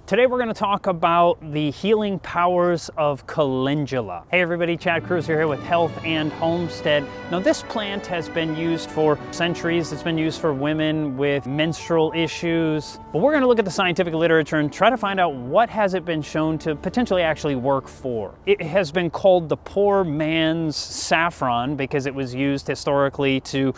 Today we're going to talk about the healing powers of calendula. Hey everybody, Chad Cruz here with Health and Homestead. Now this plant has been used for centuries. It's been used for women with menstrual issues. But we're going to look at the scientific literature and try to find out what has it been shown to potentially actually work for. It has been called the poor man's saffron because it was used historically to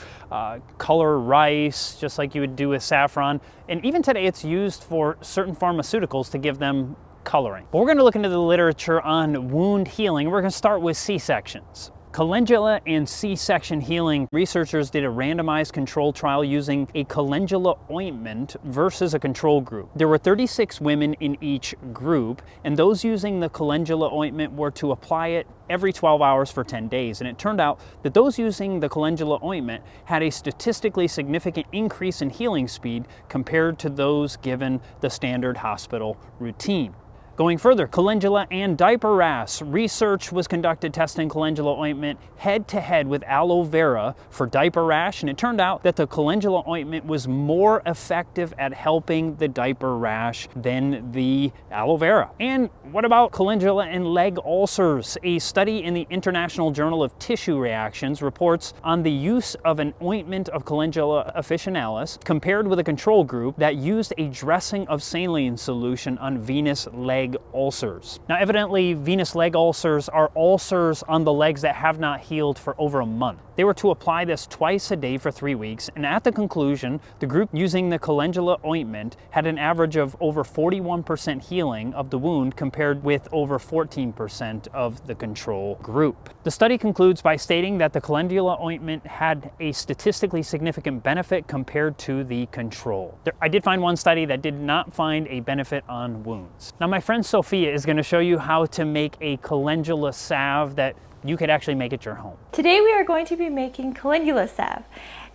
color rice, just like you would do with saffron. And even today it's used for certain pharmaceuticals to give them coloring. But we're going to look into the literature on wound healing. We're going to start with C-sections. Calendula and C-section healing, researchers did a randomized control trial using a calendula ointment versus a control group. There were 36 women in each group, and those using the calendula ointment were to apply it every 12 hours for 10 days. And it turned out that those using the calendula ointment had a statistically significant increase in healing speed compared to those given the standard hospital routine. Going further, calendula and diaper rash. Research was conducted testing calendula ointment head-to-head with aloe vera for diaper rash, and it turned out that the calendula ointment was more effective at helping the diaper rash than the aloe vera. And what about calendula and leg ulcers? A study in the International Journal of Tissue Reactions reports on the use of an ointment of Calendula Officinalis compared with a control group that used a dressing of saline solution on venous leg ulcers. Now, evidently, venous leg ulcers are ulcers on the legs that have not healed for over a month. They were to apply this twice a day for 3 weeks, and at the conclusion, the group using the calendula ointment had an average of over 41% healing of the wound compared with over 14% of the control group. The study concludes by stating that the calendula ointment had a statistically significant benefit compared to the control. I did find one study that did not find a benefit on wounds. Now, my friend Sophia is going to show you how to make a calendula salve that you could actually make at your home. Today we are going to be making calendula salve,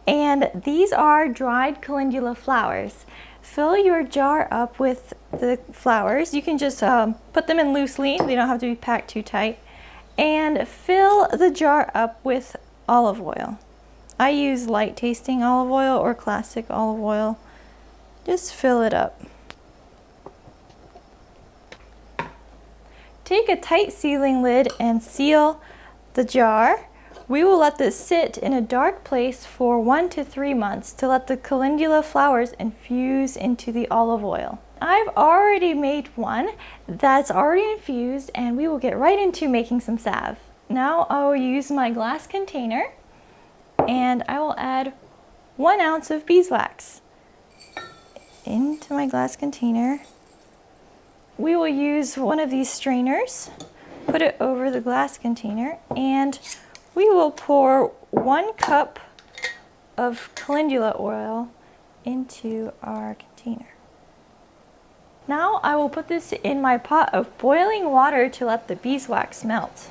and these are dried calendula flowers. Fill your jar up with the flowers. You can just put them in loosely, they don't have to be packed too tight, and fill the jar up with olive oil. I use light tasting olive oil or classic olive oil. Just fill it up. Take a tight sealing lid and seal the jar. We will let this sit in a dark place for 1 to 3 months to let the calendula flowers infuse into the olive oil. I've already made one that's already infused, and we will get right into making some salve. Now I will use my glass container, and I will add 1 ounce of beeswax into my glass container. We will use one of these strainers, put it over the glass container, and we will pour 1 cup of calendula oil into our container. Now I will put this in my pot of boiling water to let the beeswax melt.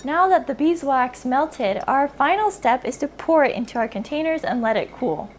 Now that the beeswax melted, our final step is to pour it into our containers and let it cool.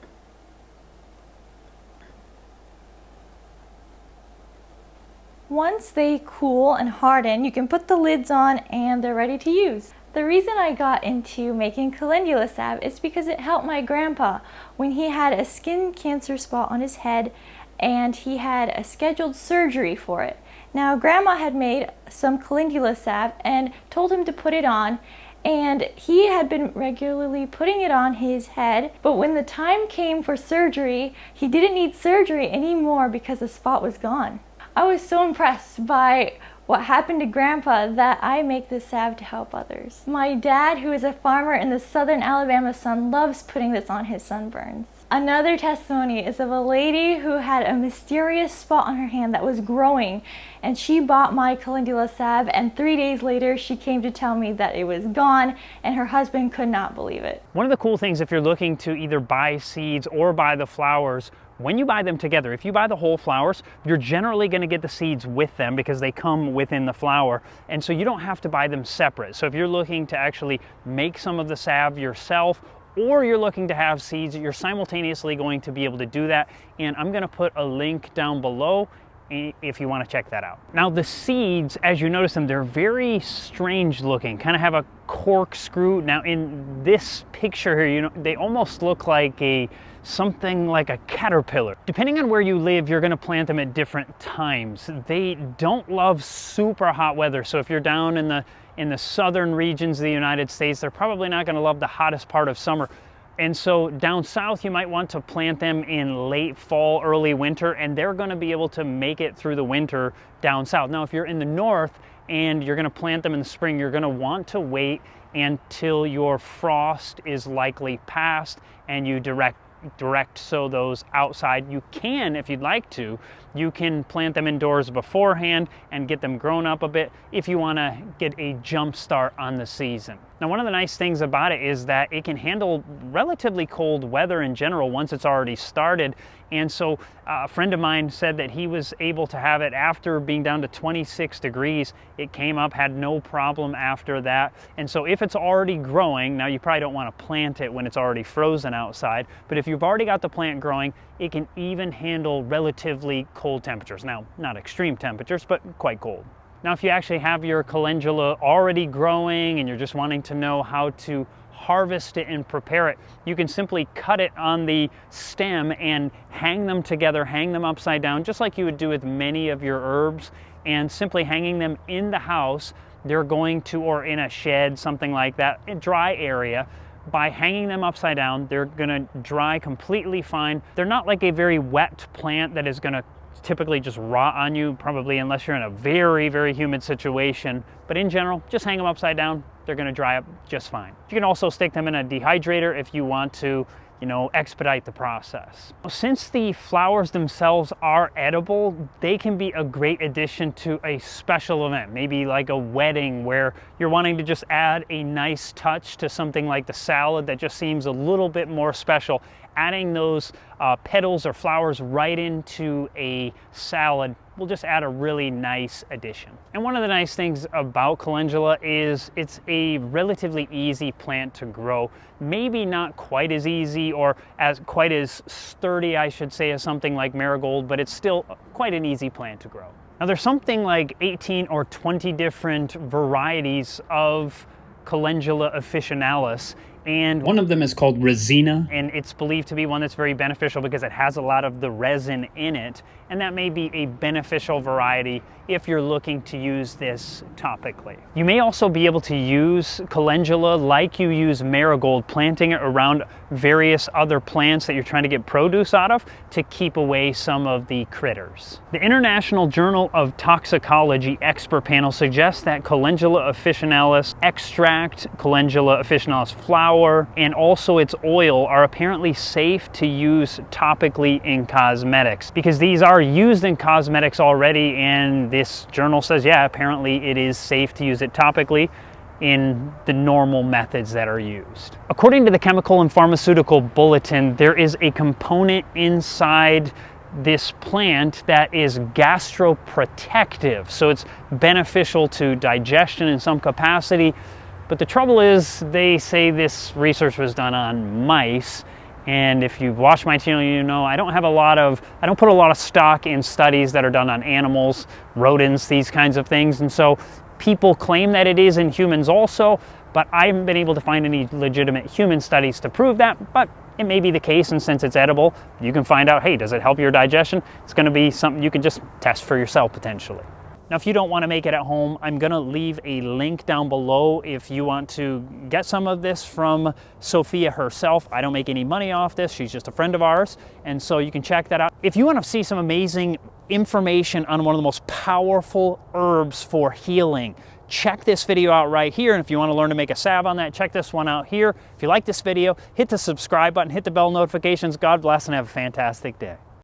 Once they cool and harden, you can put the lids on and they're ready to use. The reason I got into making calendula salve is because it helped my grandpa when he had a skin cancer spot on his head and he had a scheduled surgery for it. Now, Grandma had made some calendula salve and told him to put it on, and he had been regularly putting it on his head, but when the time came for surgery, he didn't need surgery anymore because the spot was gone. I was so impressed by what happened to Grandpa that I make this salve to help others. My dad, who is a farmer in the southern Alabama sun, loves putting this on his sunburns. Another testimony is of a lady who had a mysterious spot on her hand that was growing, and she bought my calendula salve, and 3 days later she came to tell me that it was gone, and her husband could not believe it. One of the cool things, if you're looking to either buy seeds or buy the flowers, when you buy them together, if you buy the whole flowers, you're generally going to get the seeds with them because they come within the flower, and so you don't have to buy them separate. So if you're looking to actually make some of the salve yourself, or you're looking to have seeds, you're simultaneously going to be able to do that, and I'm going to put a link down below if you want to check that out. Now the seeds, as you notice them, they're very strange looking, kind of have a corkscrew. Now in this picture here, they almost look like a something like a caterpillar. Depending on where you live, you're going to plant them at different times. They don't love super hot weather, so if you're down in the southern regions of the United States, they're probably not going to love the hottest part of summer. And so down south, you might want to plant them in late fall, early winter, and they're going to be able to make it through the winter down south. Now, if you're in the north and you're going to plant them in the spring, you're going to want to wait until your frost is likely past and you direct sow those outside. You can, if you'd like to, you can plant them indoors beforehand and get them grown up a bit if you want to get a jump start on the season. Now, one of the nice things about it is that it can handle relatively cold weather in general once it's already started. And so a friend of mine said that he was able to have it after being down to 26 degrees. It came up, had no problem after that. And so if it's already growing, now you probably don't want to plant it when it's already frozen outside, but if you've already got the plant growing, it can even handle relatively cold temperatures. Now, not extreme temperatures, but quite cold. Now, if you actually have your calendula already growing and you're just wanting to know how to harvest it and prepare it, you can simply cut it on the stem and hang them together, hang them upside down, just like you would do with many of your herbs, and simply hanging them in the house, they're going to, or in a shed, something like that, a dry area. By hanging them upside down, they're gonna dry completely fine. They're not like a very wet plant that is gonna typically just rot on you, probably unless you're in a very, very humid situation. But in general, just hang them upside down. They're gonna dry up just fine. You can also stick them in a dehydrator if you want to, expedite the process. Since the flowers themselves are edible, they can be a great addition to a special event, maybe like a wedding where you're wanting to just add a nice touch to something like the salad that just seems a little bit more special. Adding those petals or flowers right into a salad will just add a really nice addition. And one of the nice things about calendula is it's a relatively easy plant to grow. Maybe not quite as easy or quite as sturdy, I should say, as something like marigold, but it's still quite an easy plant to grow. Now, there's something like 18 or 20 different varieties of Calendula Officinalis, and one of them is called resina, and it's believed to be one that's very beneficial because it has a lot of the resin in it, and that may be a beneficial variety if you're looking to use this topically. You may also be able to use calendula like you use marigold, planting it around various other plants that you're trying to get produce out of to keep away some of the critters. The International Journal of Toxicology expert panel suggests that Calendula Officinalis extract, Calendula Officinalis flower, and also its oil are apparently safe to use topically in cosmetics, because these are used in cosmetics already, and this journal says, yeah, apparently it is safe to use it topically in the normal methods that are used. According to the Chemical and Pharmaceutical Bulletin, there is a component inside this plant that is gastroprotective, so it's beneficial to digestion in some capacity. But the trouble is, they say this research was done on mice, and if you've watched my channel, you know I don't put a lot of stock in studies that are done on animals, rodents, these kinds of things, and so people claim that it is in humans also, but I haven't been able to find any legitimate human studies to prove that, but it may be the case, and since it's edible, you can find out, hey, does it help your digestion? It's going to be something you can just test for yourself potentially. Now, if you don't want to make it at home, I'm going to leave a link down below if you want to get some of this from Sophia herself. I don't make any money off this. She's just a friend of ours, and so you can check that out. If you want to see some amazing information on one of the most powerful herbs for healing, check this video out right here. And if you want to learn to make a salve on that, check this one out here. If you like this video, hit the subscribe button, hit the bell notifications. God bless and have a fantastic day.